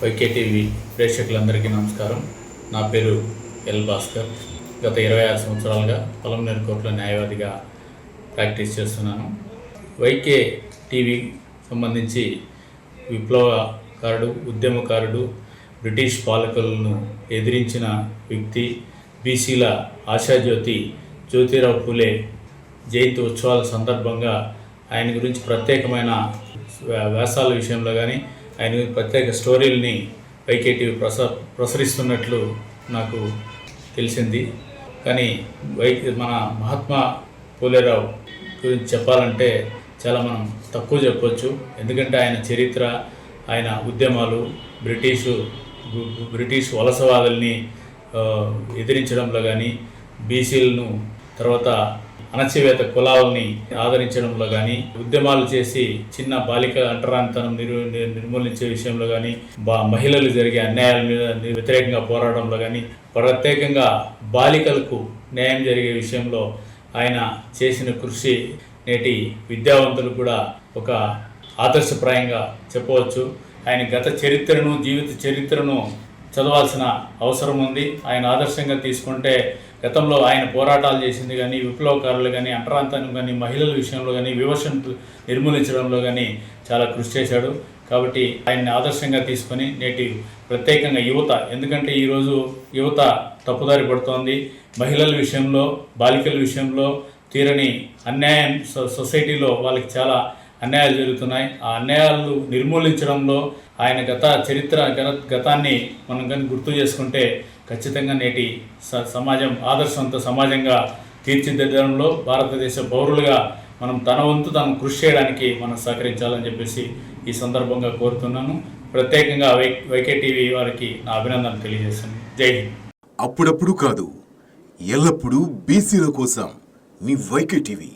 YK TV ప్రేక్షకులందరికీ నమస్కారం. నా పేరు ఎల్ భాస్కర్. గత 26 సంవత్సరాలుగా పొలంనేరు కోర్టులో న్యాయవాదిగా ప్రాక్టీస్ చేస్తున్నాను. వైకే టీవీ సంబంధించి విప్లవకారుడు, ఉద్యమకారుడు, బ్రిటిష్ పాలకులను ఎదిరించిన వ్యక్తి, బీసీల ఆశాజ్యోతి జ్యోతిరావు పూలే జయంతి ఉత్సవాల సందర్భంగా ఆయన గురించి ప్రత్యేకమైన వ్యాసాల విషయంలో కానీ ఆయన ప్రత్యేక స్టోరీలని వైకే టీవీ ప్రసరిస్తున్నట్లు నాకు తెలిసింది. కానీ మన మహాత్మా పూలేరావు గురించి చెప్పాలంటే చాలా మనం తక్కువ చెప్పొచ్చు. ఎందుకంటే ఆయన చరిత్ర, ఆయన ఉద్యమాలు, బ్రిటిష్ వలసవాదుల్ని ఎదిరించడంలో కానీ, బీసీలను తర్వాత అణచివేత కులాలని ఆదరించడంలో కానీ, ఉద్యమాలు చేసి చిన్న బాలిక అంటరానితనం నిర్మూలించే విషయంలో కానీ, మహిళలు జరిగే అన్యాయాల మీద వ్యతిరేకంగా పోరాడంలో కానీ, ప్రత్యేకంగా బాలికలకు న్యాయం జరిగే విషయంలో ఆయన చేసిన కృషి నేటి విద్యావంతులు కూడా ఒక ఆదర్శప్రాయంగా చెప్పవచ్చు. ఆయన గత చరిత్రను, జీవిత చరిత్రను చదవాల్సిన అవసరం ఉంది. ఆయన ఆదర్శంగా తీసుకుంటే గతంలో ఆయన పోరాటాలు చేసింది కానీ, విప్లవకారులు కానీ, అంటరాంతనం కానీ, మహిళల విషయంలో కానీ, వివక్షను నిర్మూలించడంలో కానీ చాలా కృషి చేశాడు. కాబట్టి ఆయన్ని ఆదర్శంగా తీసుకొని నేటి ప్రత్యేకంగా యువత, ఎందుకంటే ఈరోజు యువత తప్పుదారి పడుతోంది. మహిళల విషయంలో, బాలికల విషయంలో తీరని అన్యాయం సొసైటీలో వాళ్ళకి చాలా అన్యాయాలు జరుగుతున్నాయి. ఆ అన్యాయాలు నిర్మూలించడంలో ఆయన గతాన్ని మనం కానీ గుర్తు చేసుకుంటే ఖచ్చితంగా నేటి సమాజం ఆదర్శవంత సమాజంగా తీర్చిదిద్దడంలో భారతదేశ పౌరులుగా మనం తన వంతు తాను కృషి చేయడానికి మనం సహకరించాలని చెప్పేసి ఈ సందర్భంగా కోరుతున్నాను. ప్రత్యేకంగా వైకే టీవీ వారికి నా అభినందనలు తెలియజేస్తున్నాను. జై హింద్. అప్పుడప్పుడు కాదు, ఎల్లప్పుడూ బీసీల కోసం మీ వైకే టీవీ.